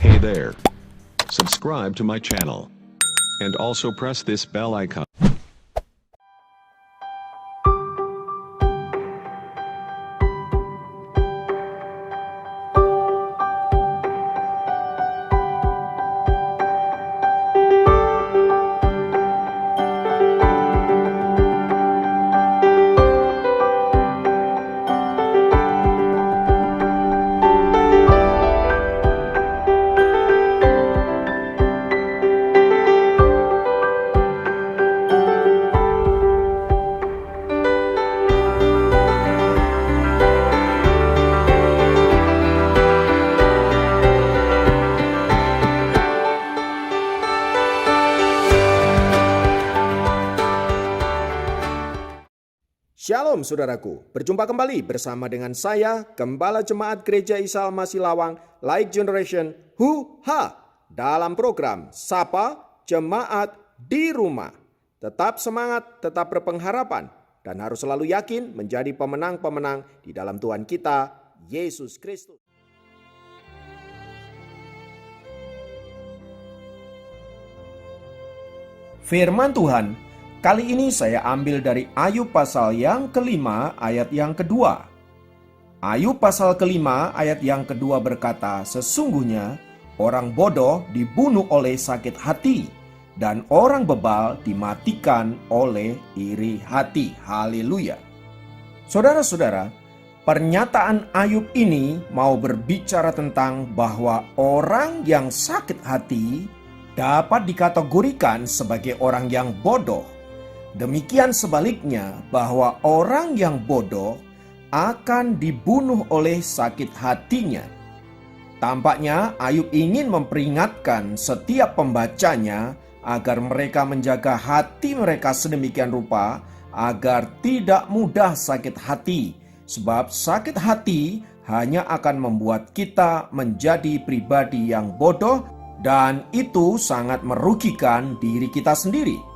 Hey there. Subscribe to my channel. And also press this bell icon. Shalom saudaraku, berjumpa kembali bersama dengan saya, Gembala Jemaat Gereja Isa Al-Masih Lawang, Light Generation, dalam program Sapa Jemaat di Rumah. Tetap semangat, tetap berpengharapan, dan harus selalu yakin menjadi pemenang-pemenang di dalam Tuhan kita, Yesus Kristus. Firman Tuhan kali ini saya ambil dari Ayub pasal yang kelima ayat yang kedua. Ayub pasal kelima ayat yang kedua berkata, sesungguhnya orang bodoh dibunuh oleh sakit hati, dan orang bebal dimatikan oleh iri hati. Haleluya. Saudara-saudara, pernyataan Ayub ini mau berbicara tentang bahwa orang yang sakit hati dapat dikategorikan sebagai orang yang bodoh. Demikian sebaliknya, bahwa orang yang bodoh akan dibunuh oleh sakit hatinya. Tampaknya Ayub ingin memperingatkan setiap pembacanya agar mereka menjaga hati mereka sedemikian rupa agar tidak mudah sakit hati, sebab sakit hati hanya akan membuat kita menjadi pribadi yang bodoh, dan itu sangat merugikan diri kita sendiri.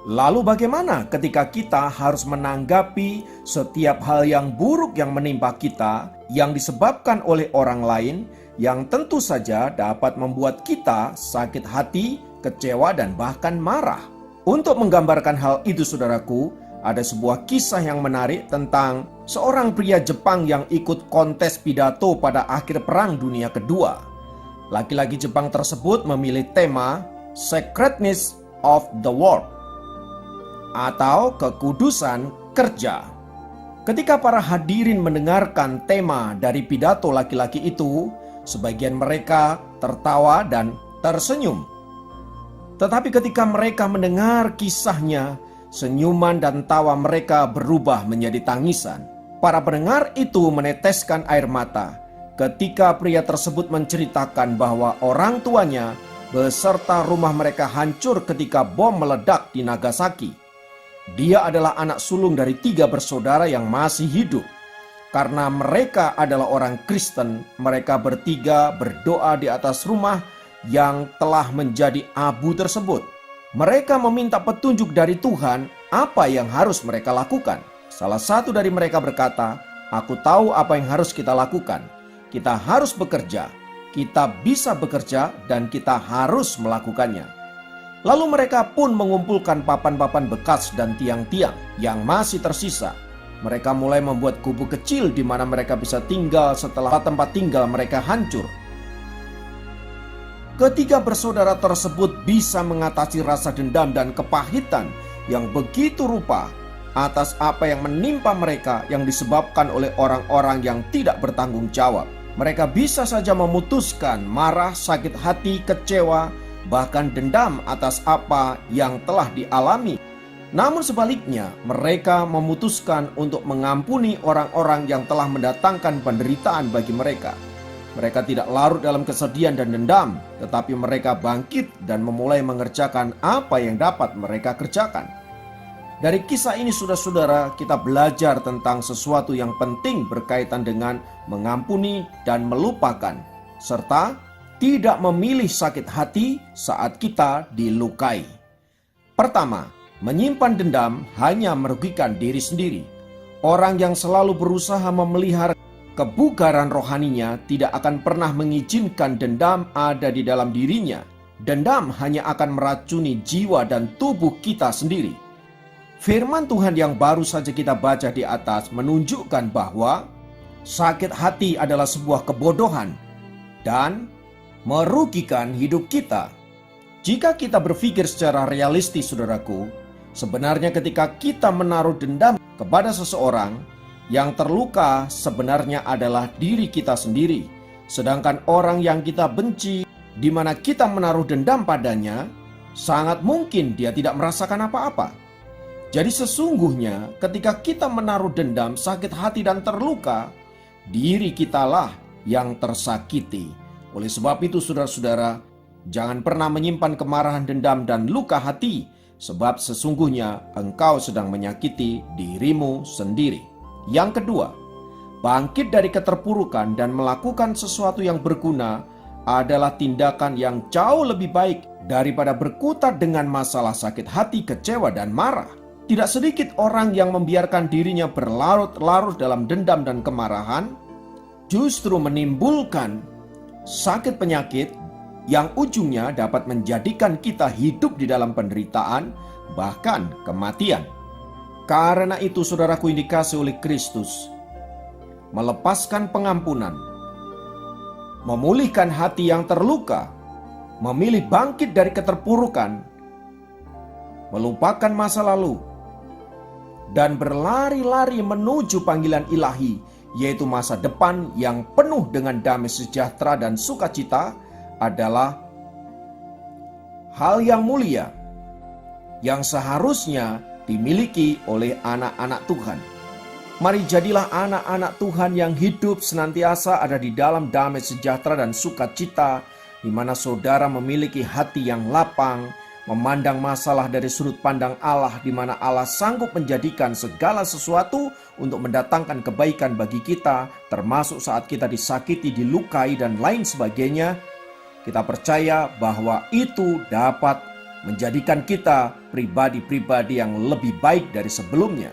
Lalu bagaimana ketika kita harus menanggapi setiap hal yang buruk yang menimpa kita, yang disebabkan oleh orang lain, yang tentu saja dapat membuat kita sakit hati, kecewa, dan bahkan marah? Untuk menggambarkan hal itu saudaraku, ada sebuah kisah yang menarik tentang seorang pria Jepang yang ikut kontes pidato pada akhir Perang Dunia Kedua. Laki-laki Jepang tersebut memilih tema Sacredness of the Work, atau kekudusan kerja. Ketika para hadirin mendengarkan tema dari pidato laki-laki itu, sebagian mereka tertawa dan tersenyum. Tetapi ketika mereka mendengar kisahnya, senyuman dan tawa mereka berubah menjadi tangisan. Para pendengar itu meneteskan air mata ketika pria tersebut menceritakan bahwa orang tuanya beserta rumah mereka hancur ketika bom meledak di Nagasaki. Dia adalah anak sulung dari 3 bersaudara yang masih hidup. Karena mereka adalah orang Kristen, mereka bertiga berdoa di atas rumah yang telah menjadi abu tersebut. Mereka meminta petunjuk dari Tuhan apa yang harus mereka lakukan. Salah satu dari mereka berkata, "Aku tahu apa yang harus kita lakukan. Kita harus bekerja. Kita bisa bekerja dan kita harus melakukannya." Lalu mereka pun mengumpulkan papan-papan bekas dan tiang-tiang yang masih tersisa. Mereka mulai membuat gubuk kecil di mana mereka bisa tinggal setelah tempat tinggal mereka hancur. Ketiga bersaudara tersebut bisa mengatasi rasa dendam dan kepahitan yang begitu rupa atas apa yang menimpa mereka yang disebabkan oleh orang-orang yang tidak bertanggung jawab. Mereka bisa saja memutuskan marah, sakit hati, kecewa, bahkan dendam atas apa yang telah dialami. Namun sebaliknya, mereka memutuskan untuk mengampuni orang-orang yang telah mendatangkan penderitaan bagi mereka. Mereka tidak larut dalam kesedihan dan dendam, tetapi mereka bangkit dan memulai mengerjakan apa yang dapat mereka kerjakan. Dari kisah ini saudara-saudara, kita belajar tentang sesuatu yang penting berkaitan dengan mengampuni dan melupakan, serta tidak memilih sakit hati saat kita dilukai. Pertama, menyimpan dendam hanya merugikan diri sendiri. Orang yang selalu berusaha memelihara kebugaran rohaninya tidak akan pernah mengizinkan dendam ada di dalam dirinya. Dendam hanya akan meracuni jiwa dan tubuh kita sendiri. Firman Tuhan yang baru saja kita baca di atas menunjukkan bahwa sakit hati adalah sebuah kebodohan dan merugikan hidup kita. Jika kita berpikir secara realistis, saudaraku, sebenarnya ketika kita menaruh dendam kepada seseorang, yang terluka sebenarnya adalah diri kita sendiri. Sedangkan orang yang kita benci, di mana kita menaruh dendam padanya, sangat mungkin dia tidak merasakan apa-apa. Jadi sesungguhnya ketika kita menaruh dendam, sakit hati dan terluka, diri kitalah yang tersakiti. Oleh sebab itu saudara-saudara, jangan pernah menyimpan kemarahan, dendam, dan luka hati, sebab sesungguhnya engkau sedang menyakiti dirimu sendiri. Yang kedua, bangkit dari keterpurukan dan melakukan sesuatu yang berguna adalah tindakan yang jauh lebih baik daripada berkutat dengan masalah sakit hati, kecewa, dan marah. Tidak sedikit orang yang membiarkan dirinya berlarut-larut dalam dendam dan kemarahan, justru menimbulkan sakit penyakit yang ujungnya dapat menjadikan kita hidup di dalam penderitaan, bahkan kematian. Karena itu saudaraku yang dikasihi oleh Kristus, melepaskan pengampunan, memulihkan hati yang terluka, memilih bangkit dari keterpurukan, melupakan masa lalu, dan berlari-lari menuju panggilan ilahi, yaitu masa depan yang penuh dengan damai sejahtera dan sukacita, adalah hal yang mulia yang seharusnya dimiliki oleh anak-anak Tuhan. Mari jadilah anak-anak Tuhan yang hidup senantiasa ada di dalam damai sejahtera dan sukacita, di mana saudara memiliki hati yang lapang, memandang masalah dari sudut pandang Allah, di mana Allah sanggup menjadikan segala sesuatu untuk mendatangkan kebaikan bagi kita, termasuk saat kita disakiti, dilukai, dan lain sebagainya. Kita percaya bahwa itu dapat menjadikan kita pribadi-pribadi yang lebih baik dari sebelumnya.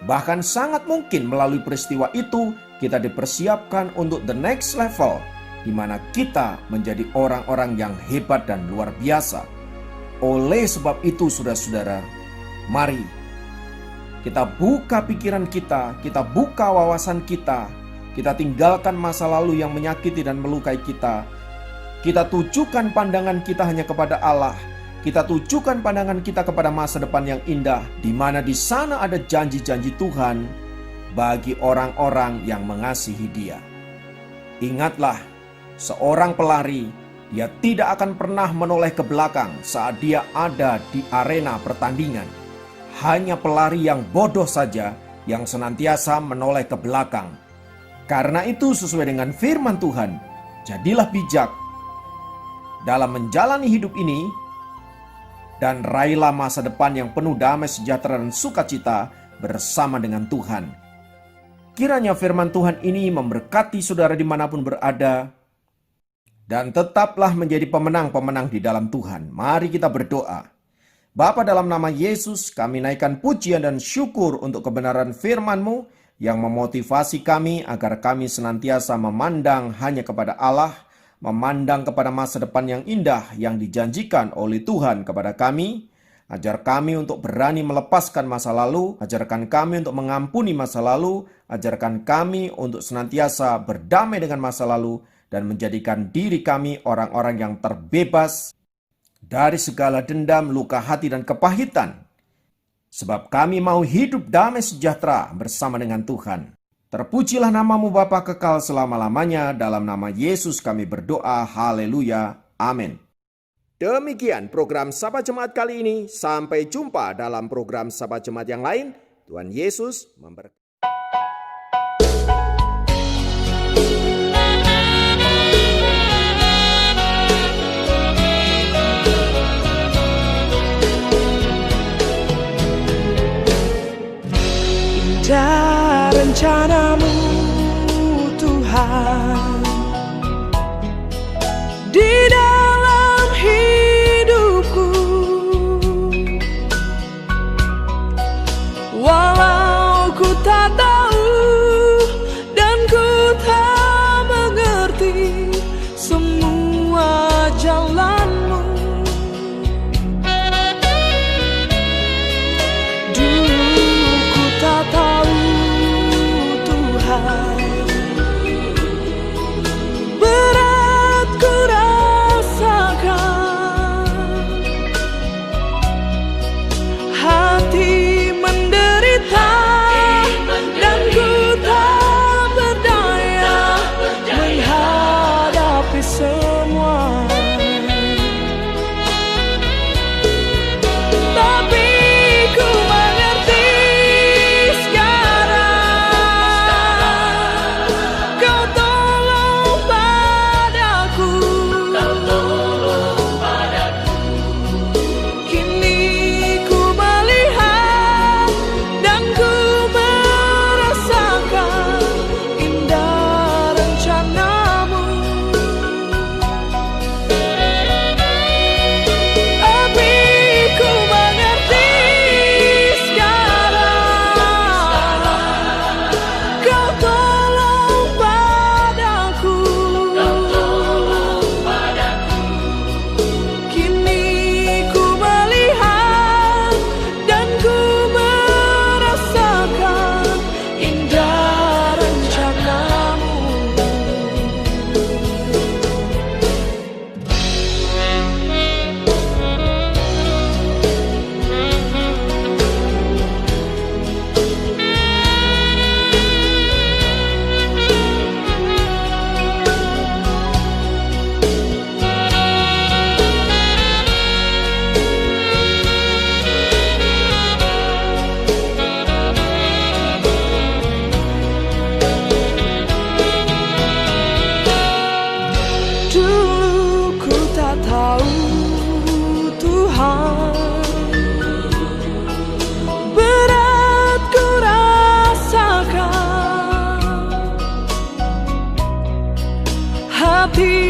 Bahkan sangat mungkin melalui peristiwa itu kita dipersiapkan untuk the next level, di mana kita menjadi orang-orang yang hebat dan luar biasa. Oleh sebab itu saudara-saudara, mari kita buka pikiran kita buka wawasan kita tinggalkan masa lalu yang menyakiti dan melukai kita. Kita tujukan pandangan kita hanya kepada Allah. Kita tujukan pandangan kita kepada masa depan yang indah, di mana di sana ada janji-janji Tuhan bagi orang-orang yang mengasihi Dia. Ingatlah, seorang pelari, dia tidak akan pernah menoleh ke belakang saat dia ada di arena pertandingan. Hanya pelari yang bodoh saja yang senantiasa menoleh ke belakang. Karena itu sesuai dengan firman Tuhan, jadilah bijak dalam menjalani hidup ini, dan raihlah masa depan yang penuh damai sejahtera dan sukacita bersama dengan Tuhan. Kiranya firman Tuhan ini memberkati saudara dimanapun berada, dan tetaplah menjadi pemenang-pemenang di dalam Tuhan. Mari kita berdoa. Bapa, dalam nama Yesus kami naikkan pujian dan syukur untuk kebenaran firman-Mu yang memotivasi kami agar kami senantiasa memandang hanya kepada Allah, memandang kepada masa depan yang indah yang dijanjikan oleh Tuhan kepada kami. Ajar kami untuk berani melepaskan masa lalu, ajarkan kami untuk mengampuni masa lalu, ajarkan kami untuk senantiasa berdamai dengan masa lalu, dan menjadikan diri kami orang-orang yang terbebas dari segala dendam, luka hati, dan kepahitan. Sebab kami mau hidup damai sejahtera bersama dengan Tuhan. Terpujilah namamu Bapa kekal selama-lamanya. Dalam nama Yesus kami berdoa. Haleluya. Amin. Demikian program Sahabat Jemaat kali ini. Sampai jumpa dalam program Sahabat Jemaat yang lain. Tuhan Yesus memberkati. Indah rencanamu Tuhan di dalam hidupku, walau ku tak tahu dan ku tak semua. Tapi ku mengerti sekarang, kau tolong padaku. Kini ku melihat dan ku merasakan indah rencanamu. Tapi ku mengerti sekarang, kau tolong padaku. Kini ku melihat dan ku merasakan indah rencanamu. Dulu ku tak tahu Tuhan, berat ku rasakan, hati